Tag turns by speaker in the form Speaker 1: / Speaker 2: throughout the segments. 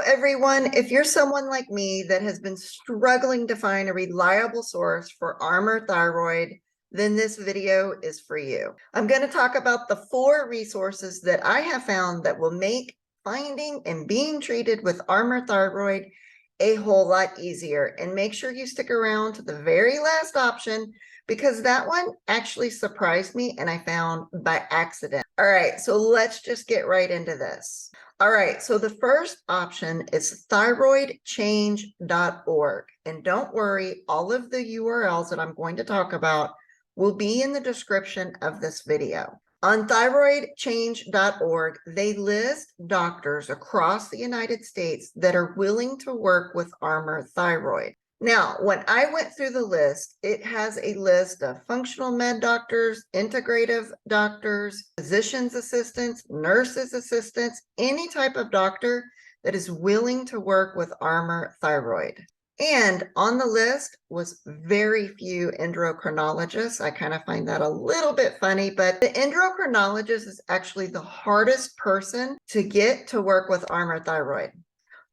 Speaker 1: everyone, if you're someone like me that has been struggling to find a reliable source for Armour Thyroid, then this video is for you. I'm going to talk about the 4 resources that I have found that will make finding and being treated with Armour Thyroid a whole lot easier. And make sure you stick around to the very last option, because that one actually surprised me and I found by accident. All right, so let's just get right into this. All right, so the first option is thyroidchange.org. And don't worry, all of the URLs that I'm going to talk about will be in the description of this video. On thyroidchange.org, they list doctors across the United States that are willing to work with Armour Thyroid. Now, when I went through the list, it has a list of functional med doctors, integrative doctors, physician's assistants, nurses assistants, any type of doctor that is willing to work with Armour Thyroid. And on the list was very few endocrinologists. I kind of find that a little bit funny, but the endocrinologist is actually the hardest person to get to work with Armour Thyroid.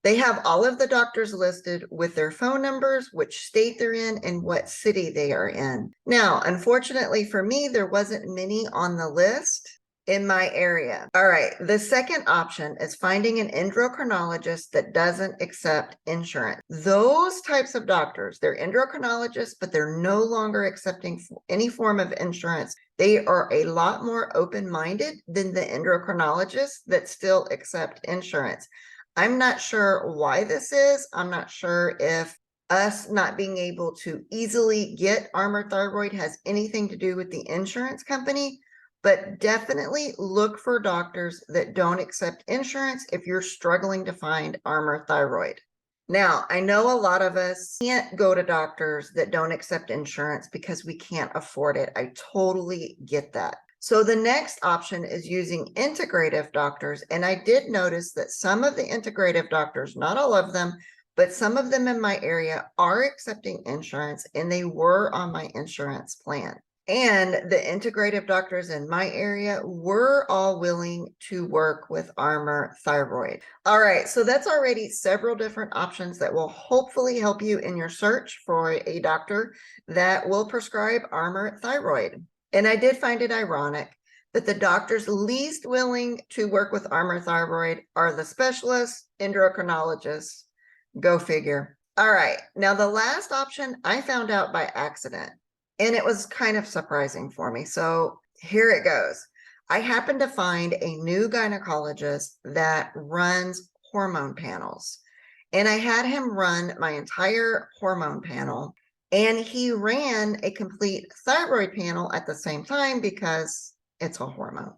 Speaker 1: They have all of the doctors listed with their phone numbers, which state they're in, and what city they are in. Now, unfortunately for me, there wasn't many on the list in my area. All right, the second option is finding an endocrinologist that doesn't accept insurance. Those types of doctors, they're endocrinologists, but they're no longer accepting any form of insurance. They are a lot more open-minded than the endocrinologists that still accept insurance. I'm not sure why this is. I'm not sure if us not being able to easily get Armour Thyroid has anything to do with the insurance company, but definitely look for doctors that don't accept insurance if you're struggling to find Armour Thyroid. Now, I know a lot of us can't go to doctors that don't accept insurance because we can't afford it. I totally get that. So the next option is using integrative doctors. And I did notice that some of the integrative doctors, not all of them, but some of them in my area are accepting insurance, and they were on my insurance plan. And the integrative doctors in my area were all willing to work with Armour Thyroid. All right, so that's already several different options that will hopefully help you in your search for a doctor that will prescribe Armour Thyroid. And I did find it ironic that the doctors least willing to work with Armour Thyroid are the specialists, endocrinologists. Go figure. All right, now the last option I found out by accident, and it was kind of surprising for me. So here it goes. I happened to find a new gynecologist that runs hormone panels. And I had him run my entire hormone panel. And he ran a complete thyroid panel at the same time because it's a hormone.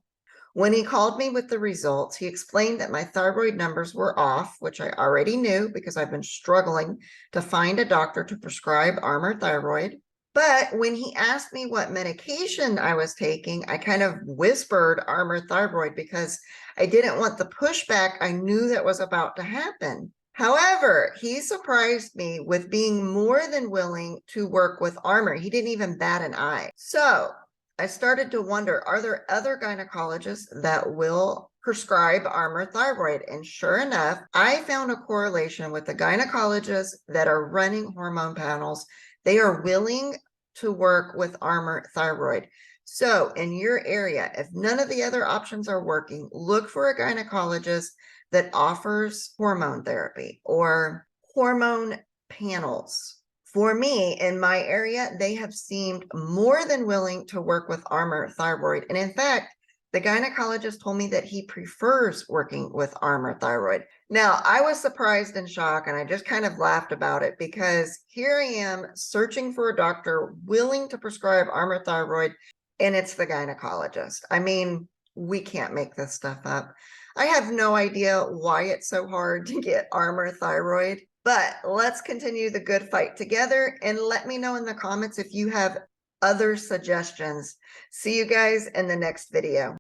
Speaker 1: When he called me with the results, he explained that my thyroid numbers were off, which I already knew because I've been struggling to find a doctor to prescribe Armour Thyroid. But when he asked me what medication I was taking, I kind of whispered Armour Thyroid because I didn't want the pushback I knew that was about to happen. However, he surprised me with being more than willing to work with Armour. He didn't even bat an eye. So I started to wonder, are there other gynecologists that will prescribe Armour Thyroid? And sure enough, I found a correlation with the gynecologists that are running hormone panels. They are willing to work with Armour Thyroid. So in your area, if none of the other options are working, look for a gynecologist that offers hormone therapy or hormone panels. For me, in my area, they have seemed more than willing to work with Armour Thyroid. And in fact, the gynecologist told me that he prefers working with Armour Thyroid. Now, I was surprised and shocked, and I just kind of laughed about it because here I am searching for a doctor willing to prescribe Armour Thyroid, and it's the gynecologist. I mean, we can't make this stuff up. I have no idea why it's so hard to get Armour Thyroid, but let's continue the good fight together, and let me know in the comments if you have other suggestions. See you guys in the next video.